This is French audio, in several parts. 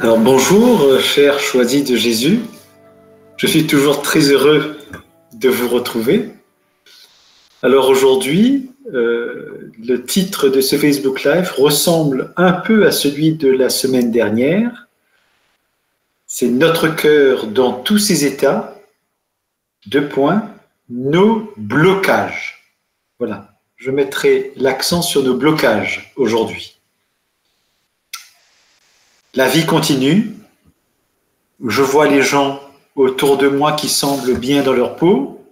Alors bonjour, chers choisis de Jésus. Je suis toujours très heureux de vous retrouver. Alors aujourd'hui, le titre de ce Facebook Live ressemble un peu à celui de la semaine dernière. C'est notre cœur dans tous ses états. : nos blocages. Voilà, je mettrai l'accent sur nos blocages aujourd'hui. La vie continue. Je vois les gens autour de moi qui semblent bien dans leur peau,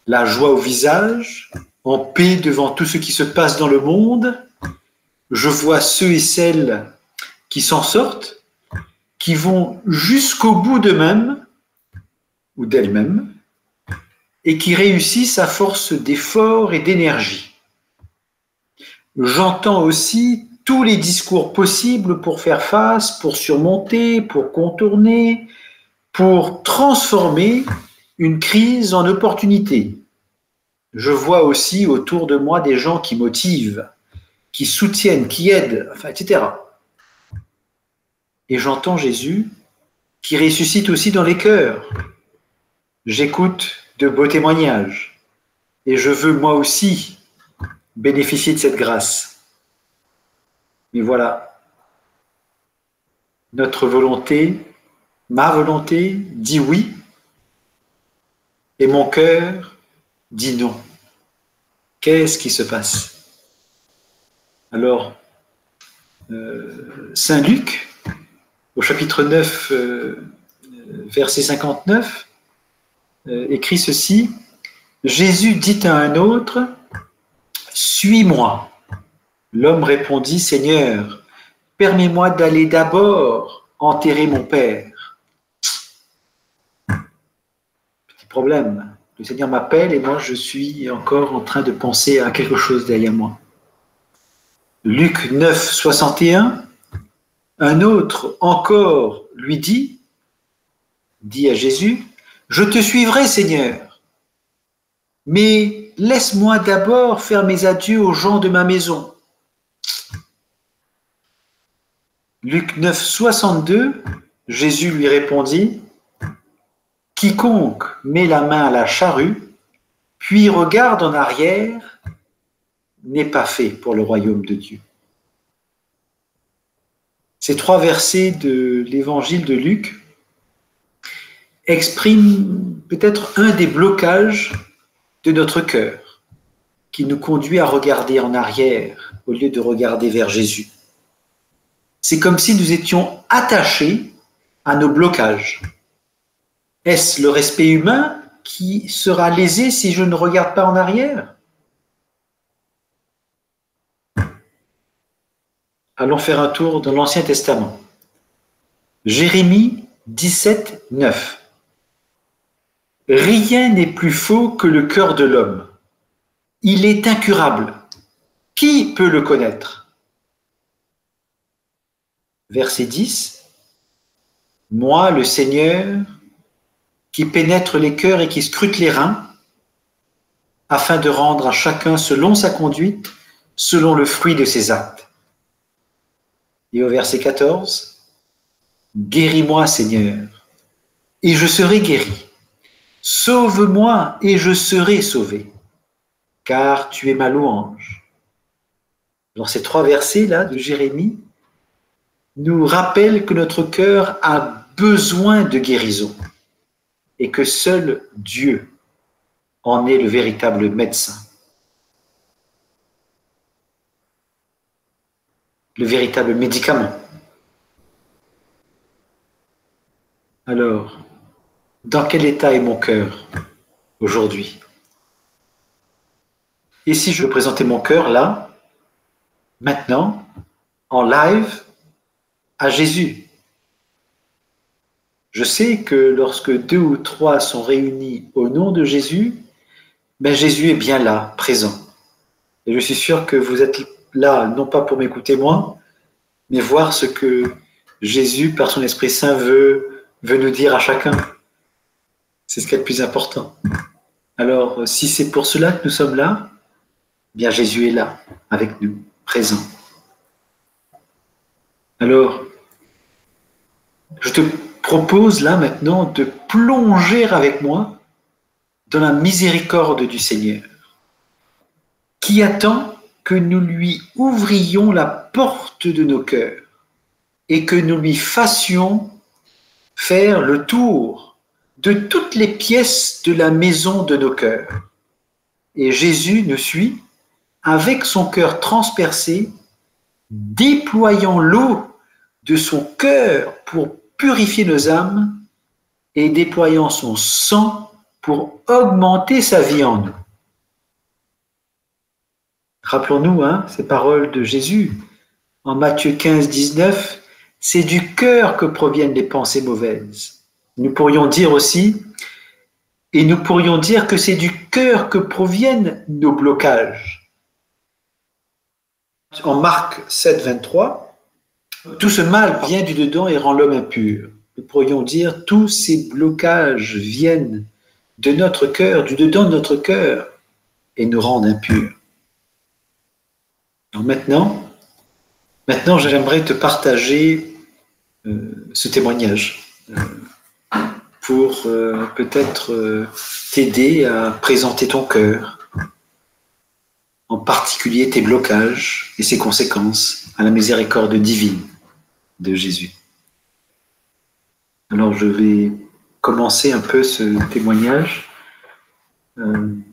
la joie au visage, en paix devant tout ce qui se passe dans le monde. Je vois ceux et celles qui s'en sortent, qui vont jusqu'au bout d'eux-mêmes ou d'elles-mêmes et qui réussissent à force d'efforts et d'énergie. J'entends aussi tous les discours possibles pour faire face, pour surmonter, pour contourner, pour transformer une crise en opportunité. Je vois aussi autour de moi des gens qui motivent, qui soutiennent, qui aident, etc. Et j'entends Jésus qui ressuscite aussi dans les cœurs. J'écoute de beaux témoignages et je veux moi aussi bénéficier de cette grâce. Mais voilà, notre volonté, ma volonté dit oui et mon cœur dit non. Qu'est-ce qui se passe ? Alors, Saint Luc, au chapitre 9, verset 59, écrit ceci : Jésus dit à un autre : suis-moi. L'homme répondit : Seigneur, permets-moi d'aller d'abord enterrer mon père. Petit problème. Le Seigneur m'appelle et moi je suis encore en train de penser à quelque chose derrière moi. Luc 9, 61, un autre encore lui dit à Jésus : Je te suivrai, Seigneur, mais laisse-moi d'abord faire mes adieux aux gens de ma maison. Luc 9, 62, Jésus lui répondit : Quiconque met la main à la charrue, puis regarde en arrière, n'est pas fait pour le royaume de Dieu. Ces 3 versets de l'évangile de Luc expriment peut-être un des blocages de notre cœur qui nous conduit à regarder en arrière au lieu de regarder vers Jésus. C'est comme si nous étions attachés à nos blocages. Est-ce le respect humain qui sera lésé si je ne regarde pas en arrière ? Allons faire un tour dans l'Ancien Testament. Jérémie 17, 9. Rien n'est plus faux que le cœur de l'homme. Il est incurable. Qui peut le connaître ? Verset 10. Moi, le Seigneur, qui pénètre les cœurs et qui scrute les reins, afin de rendre à chacun selon sa conduite, selon le fruit de ses actes. Et au verset 14, guéris-moi, Seigneur, et je serai guéri. Sauve-moi, et je serai sauvé, car tu es ma louange. Dans ces 3 versets-là de Jérémie, nous rappellent que notre cœur a besoin de guérison et que seul Dieu en est le véritable médecin. Le véritable médicament. Alors, dans quel état est mon cœur aujourd'hui ? Et si je présentais mon cœur là, maintenant, en live, à Jésus ? Je sais que lorsque 2 ou 3 sont réunis au nom de Jésus, Jésus est bien là, présent. Et je suis sûr que vous êtes là, non pas pour m'écouter moi, mais voir ce que Jésus, par son Esprit Saint, veut nous dire à chacun. C'est ce qui est le plus important. Alors, si c'est pour cela que nous sommes là, bien Jésus est là, avec nous, présent. Alors, Je te propose là maintenant de plonger avec moi dans la miséricorde du Seigneur, qui attend que nous lui ouvrions la porte de nos cœurs et que nous lui fassions faire le tour de toutes les pièces de la maison de nos cœurs. Et Jésus nous suit avec son cœur transpercé, déployant l'eau de son cœur pour purifier nos âmes et déployant son sang pour augmenter sa vie en nous. Rappelons-nous ces paroles de Jésus en Matthieu 15, 19, c'est du cœur que proviennent les pensées mauvaises. Nous pourrions dire aussi, et nous pourrions dire que c'est du cœur que proviennent nos blocages. En Marc 7, 23, tout ce mal vient du dedans et rend l'homme impur. Nous pourrions dire, tous ces blocages viennent de notre cœur, du dedans de notre cœur, et nous rendent impurs. Alors maintenant, j'aimerais te partager ce témoignage pour peut-être t'aider à présenter ton cœur, en particulier tes blocages et ses conséquences à la miséricorde divine de Jésus. Alors je vais commencer un peu ce témoignage. Le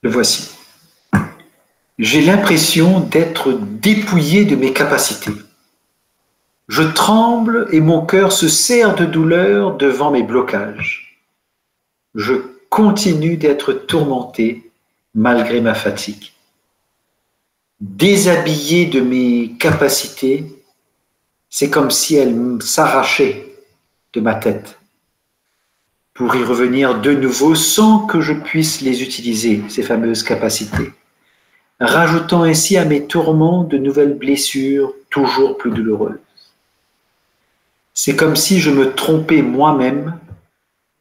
voici. J'ai l'impression d'être dépouillé de mes capacités. Je tremble et mon cœur se serre de douleur devant mes blocages. Je continue d'être tourmenté malgré ma fatigue. Déshabillé de mes capacités, c'est comme si elles s'arrachaient de ma tête pour y revenir de nouveau sans que je puisse les utiliser, ces fameuses capacités, rajoutant ainsi à mes tourments de nouvelles blessures toujours plus douloureuses. C'est comme si je me trompais moi-même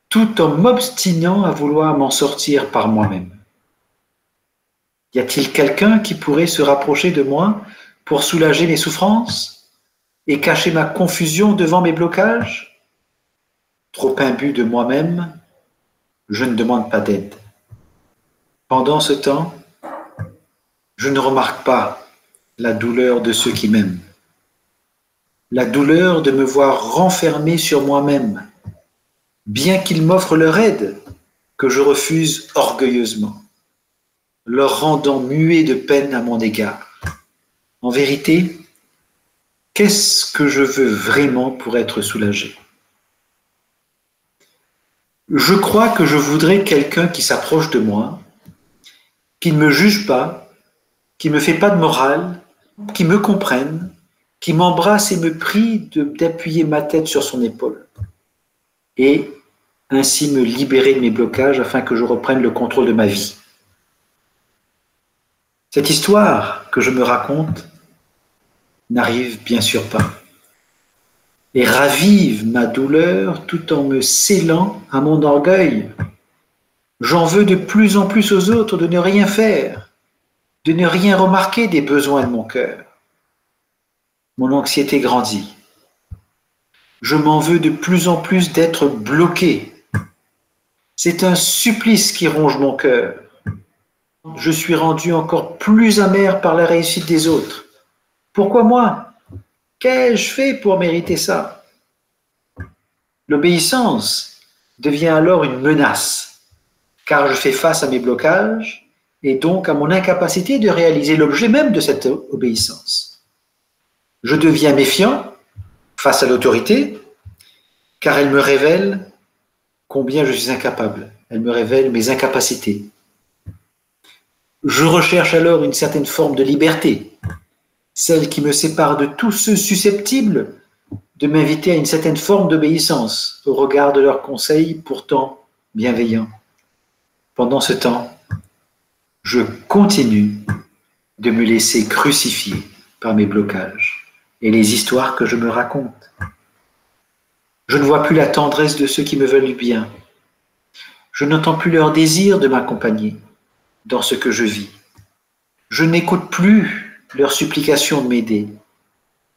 tout en m'obstinant à vouloir m'en sortir par moi-même. Y a-t-il quelqu'un qui pourrait se rapprocher de moi pour soulager mes souffrances et cacher ma confusion devant mes blocages? Trop imbu de moi-même, je ne demande pas d'aide. Pendant ce temps, je ne remarque pas la douleur de ceux qui m'aiment, la douleur de me voir renfermé sur moi-même, bien qu'ils m'offrent leur aide, que je refuse orgueilleusement, leur rendant muet de peine à mon égard. En vérité, qu'est-ce que je veux vraiment pour être soulagé? Je crois que je voudrais quelqu'un qui s'approche de moi, qui ne me juge pas, qui ne me fait pas de morale, qui me comprenne, qui m'embrasse et me prie d'appuyer ma tête sur son épaule et ainsi me libérer de mes blocages afin que je reprenne le contrôle de ma vie. Cette histoire que je me raconte n'arrive bien sûr pas et ravive ma douleur tout en me scellant à mon orgueil. J'en veux de plus en plus aux autres de ne rien faire, de ne rien remarquer des besoins de mon cœur. Mon anxiété grandit. Je m'en veux de plus en plus d'être bloqué. C'est un supplice qui ronge mon cœur. Je suis rendu encore plus amer par la réussite des autres. Pourquoi moi? Qu'ai-je fait pour mériter ça? L'obéissance devient alors une menace, car je fais face à mes blocages et donc à mon incapacité de réaliser l'objet même de cette obéissance. Je deviens méfiant face à l'autorité, car elle me révèle combien je suis incapable. Elle me révèle mes incapacités. Je recherche alors une certaine forme de liberté, celle qui me sépare de tous ceux susceptibles de m'inviter à une certaine forme d'obéissance au regard de leurs conseils pourtant bienveillants. Pendant ce temps, je continue de me laisser crucifier par mes blocages et les histoires que je me raconte. Je ne vois plus la tendresse de ceux qui me veulent du bien. Je n'entends plus leur désir de m'accompagner dans ce que je vis. Je n'écoute plus leurs supplications de m'aider.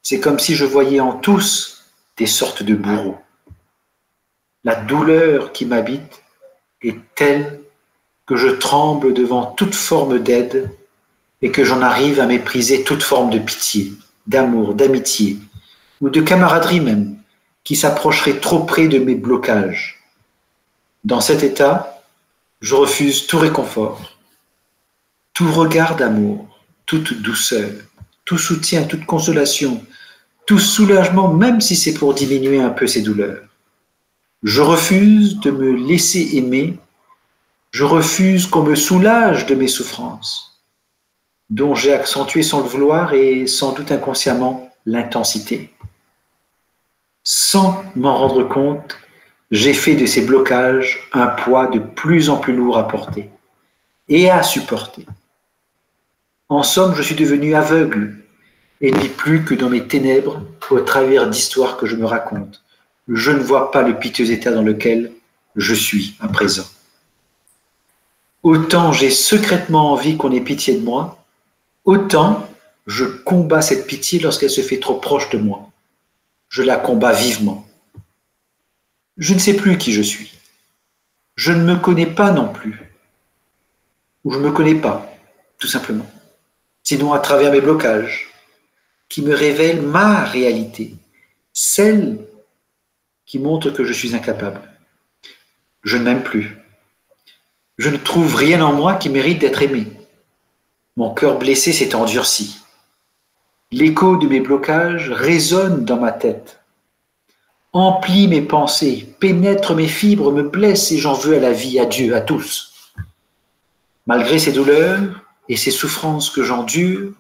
C'est comme si je voyais en tous des sortes de bourreaux. La douleur qui m'habite est telle que je tremble devant toute forme d'aide et que j'en arrive à mépriser toute forme de pitié, d'amour, d'amitié ou de camaraderie même, qui s'approcherait trop près de mes blocages. Dans cet état, je refuse tout réconfort, tout regard d'amour, toute douceur, tout soutien, toute consolation, tout soulagement, même si c'est pour diminuer un peu ces douleurs. Je refuse de me laisser aimer, je refuse qu'on me soulage de mes souffrances, dont j'ai accentué sans le vouloir et sans doute inconsciemment l'intensité. Sans m'en rendre compte, j'ai fait de ces blocages un poids de plus en plus lourd à porter et à supporter. En somme, je suis devenu aveugle et ne vis plus que dans mes ténèbres au travers d'histoires que je me raconte. Je ne vois pas le piteux état dans lequel je suis à présent. Autant j'ai secrètement envie qu'on ait pitié de moi, autant je combats cette pitié lorsqu'elle se fait trop proche de moi. Je la combats vivement. Je ne sais plus qui je suis. Je ne me connais pas non plus. Ou je ne me connais pas, tout simplement. Sinon à travers mes blocages, qui me révèlent ma réalité, celle qui montre que je suis incapable. Je ne m'aime plus. Je ne trouve rien en moi qui mérite d'être aimé. Mon cœur blessé s'est endurci. L'écho de mes blocages résonne dans ma tête, emplit mes pensées, pénètre mes fibres, me blesse et j'en veux à la vie, à Dieu, à tous. Malgré ces douleurs et ces souffrances que j'endure,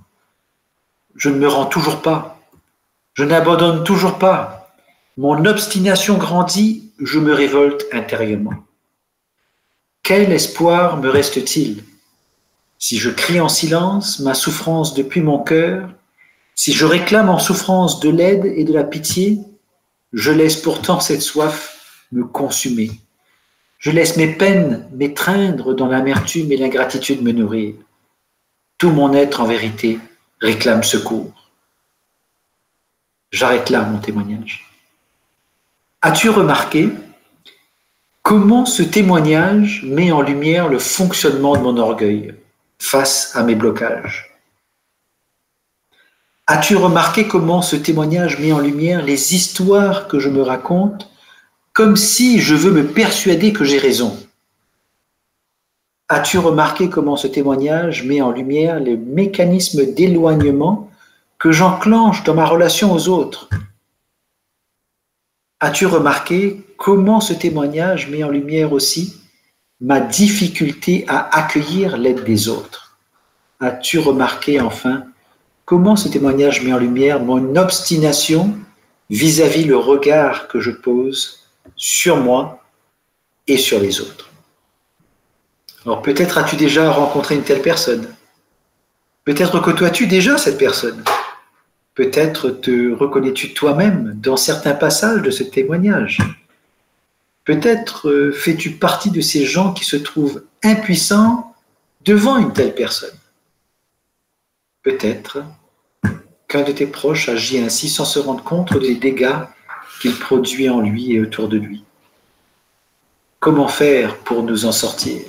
je ne me rends toujours pas. Je n'abandonne toujours pas. Mon obstination grandit, je me révolte intérieurement. Quel espoir me reste-t-il? Si je crie en silence ma souffrance depuis mon cœur, si je réclame en souffrance de l'aide et de la pitié, je laisse pourtant cette soif me consumer. Je laisse mes peines m'étreindre dans l'amertume et l'ingratitude me nourrir. Tout mon être, en vérité, réclame secours. J'arrête là mon témoignage. As-tu remarqué comment ce témoignage met en lumière le fonctionnement de mon orgueil face à mes blocages? As-tu remarqué comment ce témoignage met en lumière les histoires que je me raconte, comme si je veux me persuader que j'ai raison? As-tu remarqué comment ce témoignage met en lumière les mécanismes d'éloignement que j'enclenche dans ma relation aux autres? As-tu remarqué comment ce témoignage met en lumière aussi ma difficulté à accueillir l'aide des autres? As-tu remarqué enfin comment ce témoignage met en lumière mon obstination vis-à-vis le regard que je pose sur moi et sur les autres? Alors peut-être as-tu déjà rencontré une telle personne. Peut-être côtoies-tu déjà cette personne. Peut-être te reconnais-tu toi-même dans certains passages de ce témoignage. Peut-être fais-tu partie de ces gens qui se trouvent impuissants devant une telle personne. Peut-être qu'un de tes proches agit ainsi sans se rendre compte des dégâts qu'il produit en lui et autour de lui. Comment faire pour nous en sortir?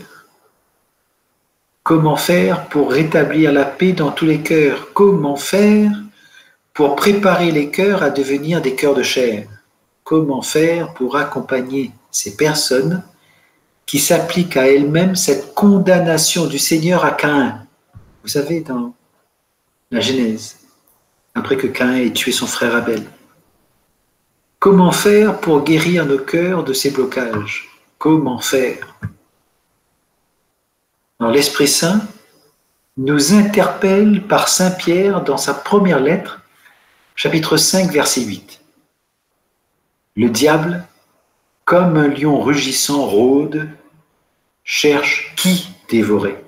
Comment faire pour rétablir la paix dans tous les cœurs? Comment faire pour préparer les cœurs à devenir des cœurs de chair? Comment faire pour accompagner ces personnes qui s'appliquent à elles-mêmes cette condamnation du Seigneur à Caïn? Vous savez, dans la Genèse, après que Caïn ait tué son frère Abel. Comment faire pour guérir nos cœurs de ces blocages? Comment faire? Alors, l'Esprit Saint nous interpelle par Saint Pierre dans sa première lettre, chapitre 5, verset 8. Le diable, comme un lion rugissant, rôde, cherche qui dévorer.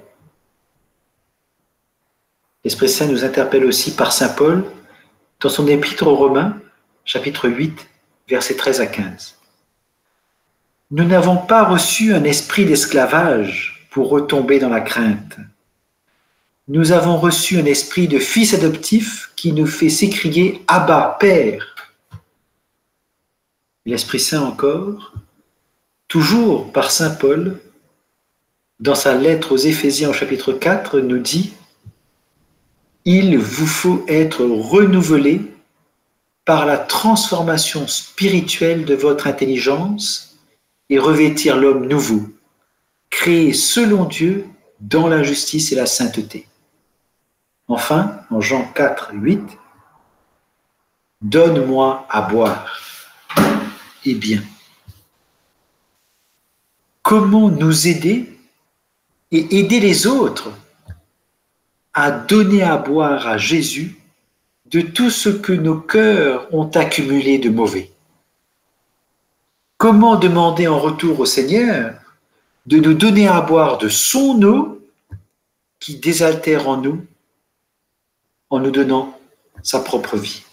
L'Esprit Saint nous interpelle aussi par Saint Paul dans son épître aux Romains, chapitre 8, versets 13 à 15. Nous n'avons pas reçu un esprit d'esclavage pour retomber dans la crainte, nous avons reçu un esprit de fils adoptif qui nous fait s'écrier « Abba, Père ». L'Esprit Saint encore, toujours par saint Paul, dans sa lettre aux Éphésiens au chapitre 4, nous dit « Il vous faut être renouvelé par la transformation spirituelle de votre intelligence et revêtir l'homme nouveau, créé selon Dieu dans la justice et la sainteté. » Enfin, en Jean 4, 8, « Donne-moi à boire. » Eh bien, comment nous aider et aider les autres à donner à boire à Jésus de tout ce que nos cœurs ont accumulé de mauvais? Comment demander en retour au Seigneur de nous donner à boire de son eau qui désaltère en nous donnant sa propre vie?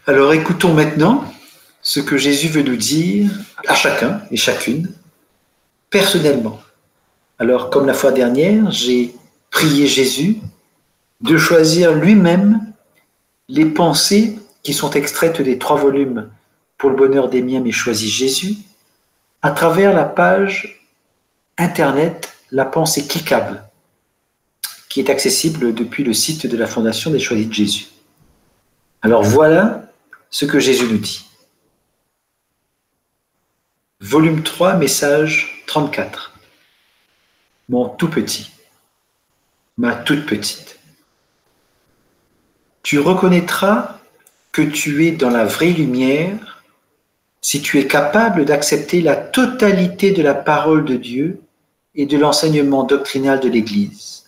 Alors écoutons maintenant ce que Jésus veut nous dire à chacun et chacune, personnellement. Alors, comme la fois dernière, j'ai prié Jésus de choisir lui-même les pensées qui sont extraites des 3 volumes Pour le bonheur des miens, mais choisis Jésus, à travers la page internet La pensée cliquable, qui est accessible depuis le site de la Fondation des Choisis de Jésus. Alors voilà ce que Jésus nous dit. Volume 3, message 34. Mon tout petit, ma toute petite. Tu reconnaîtras que tu es dans la vraie lumière si tu es capable d'accepter la totalité de la parole de Dieu et de l'enseignement doctrinal de l'Église.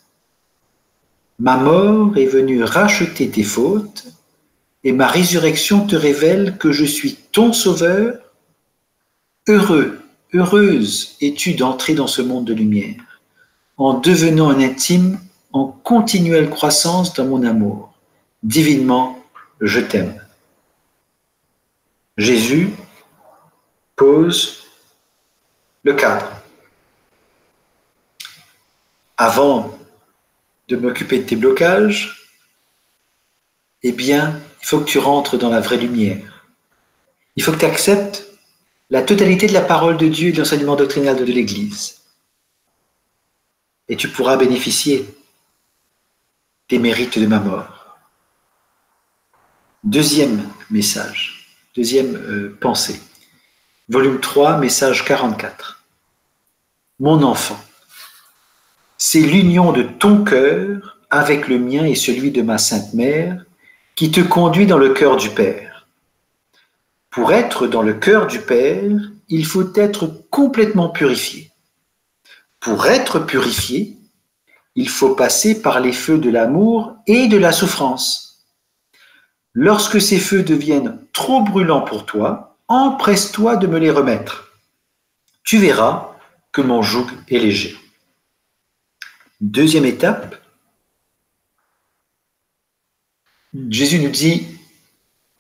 Ma mort est venue racheter tes fautes et ma résurrection te révèle que je suis ton sauveur. Heureux, heureuse es-tu d'entrer dans ce monde de lumière, en devenant un intime, en continuelle croissance dans mon amour. Divinement, je t'aime. Jésus pose le cadre. Avant de m'occuper de tes blocages, eh bien, il faut que tu rentres dans la vraie lumière. Il faut que tu acceptes la totalité de la parole de Dieu et de l'enseignement doctrinal de l'Église. Et tu pourras bénéficier des mérites de ma mort. Deuxième message, deuxième pensée. Volume 3, message 44. Mon enfant, c'est l'union de ton cœur avec le mien et celui de ma Sainte Mère qui te conduit dans le cœur du Père. Pour être dans le cœur du Père, il faut être complètement purifié. Pour être purifié, il faut passer par les feux de l'amour et de la souffrance. Lorsque ces feux deviennent trop brûlants pour toi, empresse-toi de me les remettre. Tu verras que mon joug est léger. Deuxième étape, Jésus nous dit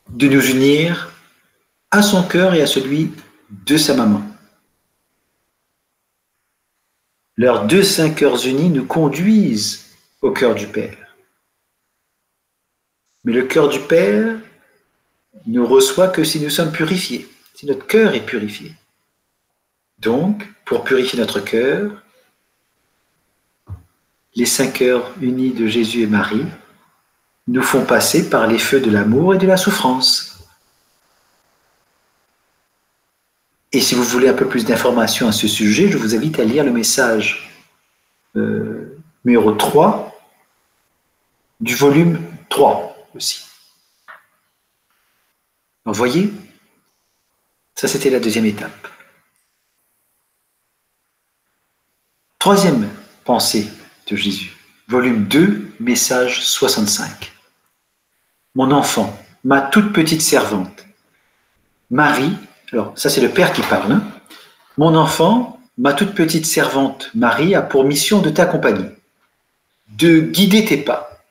de nous unir à son cœur et à celui de sa maman. Leurs 2 saints cœurs unis nous conduisent au cœur du Père. Mais le cœur du Père ne reçoit que si nous sommes purifiés, si notre cœur est purifié. Donc, pour purifier notre cœur, les 5 cœurs unis de Jésus et Marie nous font passer par les feux de l'amour et de la souffrance. Et si vous voulez un peu plus d'informations à ce sujet, je vous invite à lire le message numéro 3 du volume 3 aussi. Vous voyez, ça c'était la deuxième étape. Troisième pensée de Jésus, volume 2, message 65. Mon enfant, ma toute petite servante, Marie, alors ça c'est le Père qui parle, hein. Mon enfant, ma toute petite servante Marie a pour mission de t'accompagner, de guider tes pas.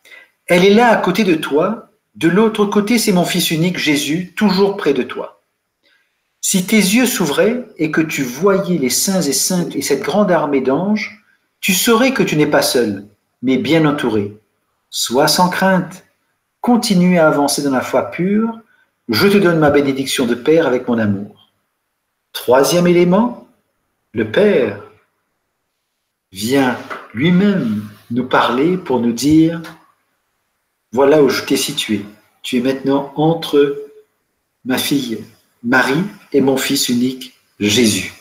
Elle est là à côté de toi, de l'autre côté c'est mon fils unique Jésus, toujours près de toi. Si tes yeux s'ouvraient et que tu voyais les saints et saintes et cette grande armée d'anges, Tu saurais que tu n'es pas seul, mais bien entouré. Sois sans crainte, continue à avancer dans la foi pure, je te donne ma bénédiction de Père avec mon amour. Troisième élément, le Père vient lui-même nous parler pour nous dire, voilà où je t'ai situé. Tu es maintenant entre ma fille Marie et mon fils unique Jésus.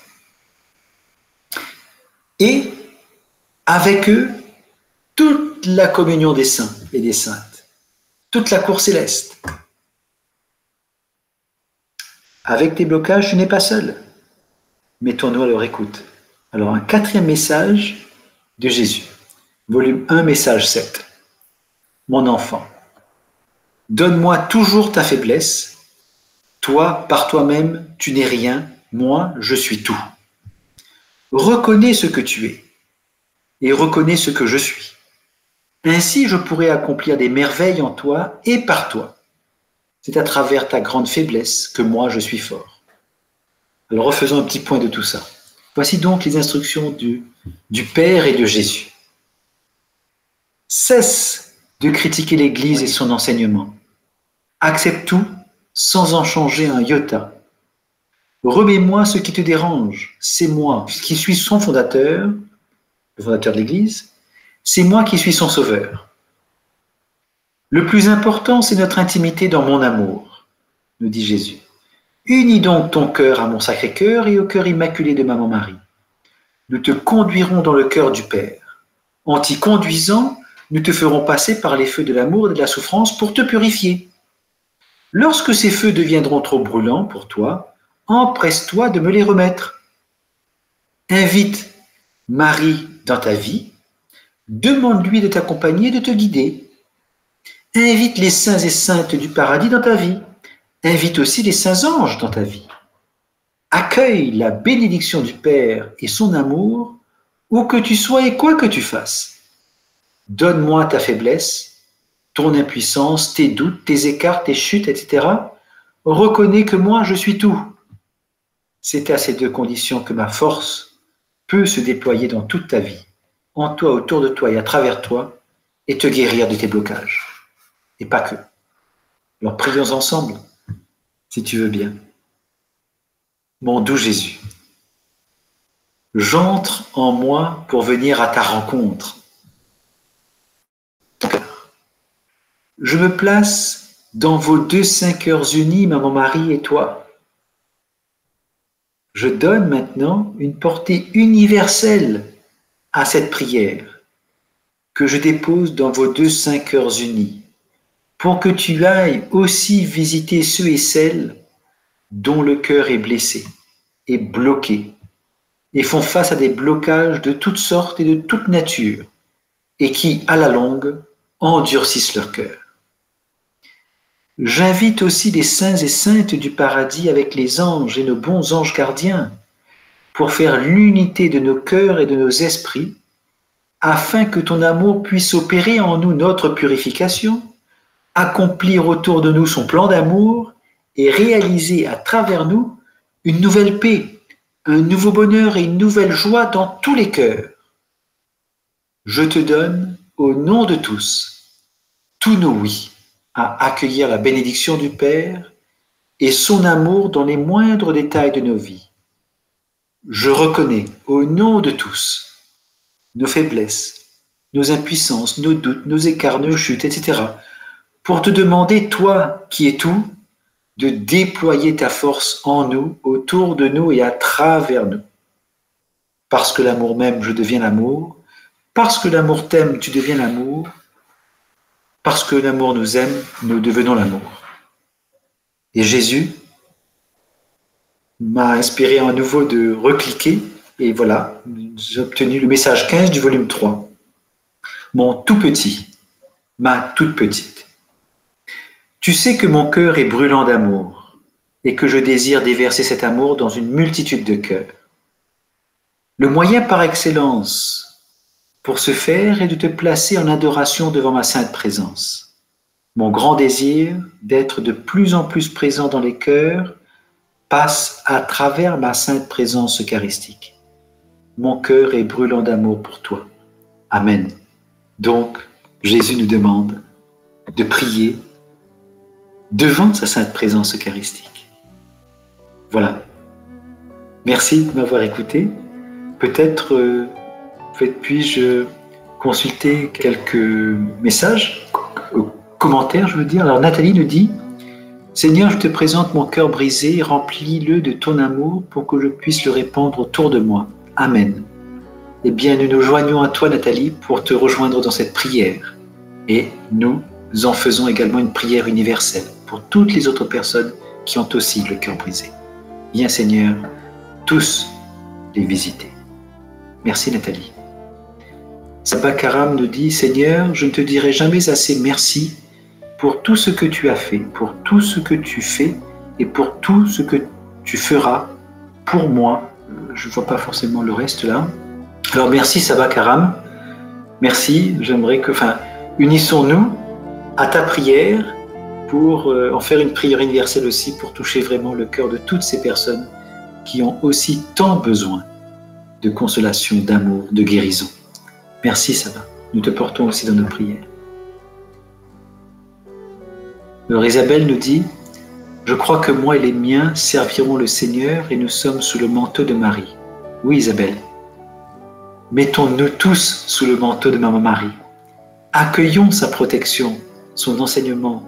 Et avec eux, toute la communion des saints et des saintes, toute la cour céleste. Avec tes blocages, tu n'es pas seul. Mettons-nous à leur écoute. Alors, un quatrième message de Jésus. Volume 1, message 7. Mon enfant, donne-moi toujours ta faiblesse. Toi, par toi-même, tu n'es rien. Moi, je suis tout. Reconnais ce que tu es et reconnais ce que je suis. Ainsi, je pourrai accomplir des merveilles en toi et par toi. C'est à travers ta grande faiblesse que moi, je suis fort. Alors, refaisons un petit point de tout ça. Voici donc les instructions du Père et de Jésus. Cesse de critiquer l'Église et son enseignement. Accepte tout sans en changer un iota. Remets-moi ce qui te dérange. C'est moi qui suis son fondateur, le fondateur de l'Église. C'est moi qui suis son sauveur. Le plus important, c'est notre intimité dans mon amour, nous dit Jésus. Unis donc ton cœur à mon Sacré-Cœur et au cœur immaculé de Maman Marie. Nous te conduirons dans le cœur du Père. En t'y conduisant, nous te ferons passer par les feux de l'amour et de la souffrance pour te purifier. Lorsque ces feux deviendront trop brûlants pour toi, empresse-toi de me les remettre. Invite Marie dans ta vie, demande-lui de t'accompagner et de te guider. Invite les saints et saintes du paradis dans ta vie. Invite aussi les saints anges dans ta vie. Accueille la bénédiction du Père et son amour, où que tu sois et quoi que tu fasses. Donne-moi ta faiblesse, ton impuissance, tes doutes, tes écarts, tes chutes, etc. Reconnais que moi, je suis tout. C'est à ces deux conditions que ma force peut se déployer dans toute ta vie, en toi, autour de toi et à travers toi, et te guérir de tes blocages. Et pas que. Alors prions ensemble, si tu veux bien. Mon doux Jésus, j'entre en moi pour venir à ta rencontre. Je me place dans vos deux saints cœurs unis, Maman Marie et toi. Je donne maintenant une portée universelle à cette prière que je dépose dans vos deux saints cœurs unis, pour que tu ailles aussi visiter ceux et celles dont le cœur est blessé et bloqué, et font face à des blocages de toutes sortes et de toute nature, et qui, à la longue, endurcissent leur cœur. J'invite aussi les saints et saintes du paradis avec les anges et nos bons anges gardiens pour faire l'unité de nos cœurs et de nos esprits, afin que ton amour puisse opérer en nous notre purification, accomplir autour de nous son plan d'amour et réaliser à travers nous une nouvelle paix, un nouveau bonheur et une nouvelle joie dans tous les cœurs. Je te donne, au nom de tous nos oui, à accueillir la bénédiction du Père et son amour dans les moindres détails de nos vies. Je reconnais, au nom de tous, nos faiblesses, nos impuissances, nos doutes, nos écarts, nos chutes, etc., pour te demander, toi qui es tout, de déployer ta force en nous, autour de nous et à travers nous. Parce que l'amour m'aime, je deviens l'amour. Parce que l'amour t'aime, tu deviens l'amour. Parce que l'amour nous aime, nous devenons l'amour. Et Jésus m'a inspiré à nouveau de recliquer, et voilà, j'ai obtenu le message 15 du volume 3. Mon tout petit, ma toute petite. Tu sais que mon cœur est brûlant d'amour et que je désire déverser cet amour dans une multitude de cœurs. Le moyen par excellence pour ce faire est de te placer en adoration devant ma sainte présence. Mon grand désir d'être de plus en plus présent dans les cœurs passe à travers ma sainte présence eucharistique. mon cœur est brûlant d'amour pour toi. Amen. Donc, Jésus nous demande de prier devant sa sainte présence eucharistique. Voilà. Merci de m'avoir écouté. Peut-être puis-je consulter quelques messages, commentaires, je veux dire. Alors Nathalie nous dit « Seigneur, je te présente mon cœur brisé, remplis-le de ton amour pour que je puisse le répandre autour de moi. Amen. » Eh bien, nous nous joignons à toi, Nathalie, pour te rejoindre dans cette prière. Et nous en faisons également une prière universelle pour toutes les autres personnes qui ont aussi le cœur brisé. Viens, Seigneur, tous les visiter. Merci, Nathalie. Sabah Karam nous dit « Seigneur, je ne te dirai jamais assez merci pour tout ce que tu as fait, pour tout ce que tu fais et pour tout ce que tu feras pour moi. » Je ne vois pas forcément le reste là. Alors merci Sabah Karam, merci, j'aimerais que, unissons-nous à ta prière pour en faire une prière universelle aussi, pour toucher vraiment le cœur de toutes ces personnes qui ont aussi tant besoin de consolation, d'amour, de guérison. Merci Sabah, nous te portons aussi dans nos prières. Alors Isabelle nous dit « Je crois que moi et les miens servirons le Seigneur et nous sommes sous le manteau de Marie. » Oui Isabelle. Mettons-nous tous sous le manteau de Maman Marie. Accueillons sa protection, son enseignement,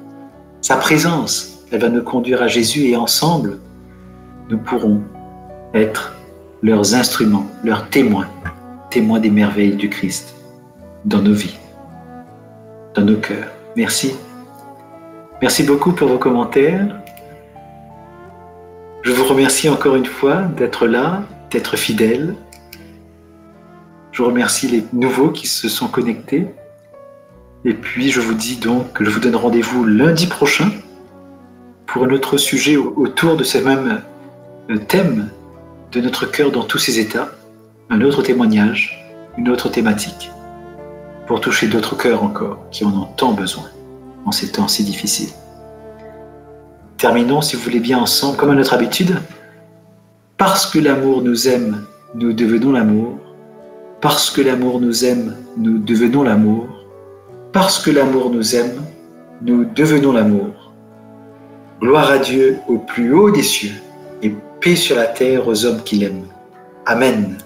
sa présence. Elle va nous conduire à Jésus et ensemble, nous pourrons être leurs instruments, leurs témoins, témoins des merveilles du Christ dans nos vies, dans nos cœurs. Merci. Merci beaucoup pour vos commentaires. Je vous remercie encore une fois d'être là, d'être fidèles. Je remercie les nouveaux qui se sont connectés. Et puis, je vous dis donc que je vous donne rendez-vous lundi prochain pour un autre sujet autour de ce même thème de notre cœur dans tous ses états, un autre témoignage, une autre thématique, pour toucher d'autres cœurs encore qui en ont tant besoin en ces temps si difficiles. Terminons, si vous voulez bien, ensemble, comme à notre habitude. Parce que l'amour nous aime, nous devenons l'amour. Parce que l'amour nous aime, nous devenons l'amour. Parce que l'amour nous aime, nous devenons l'amour. Gloire à Dieu au plus haut des cieux et paix sur la terre aux hommes qu'il aime. Amen.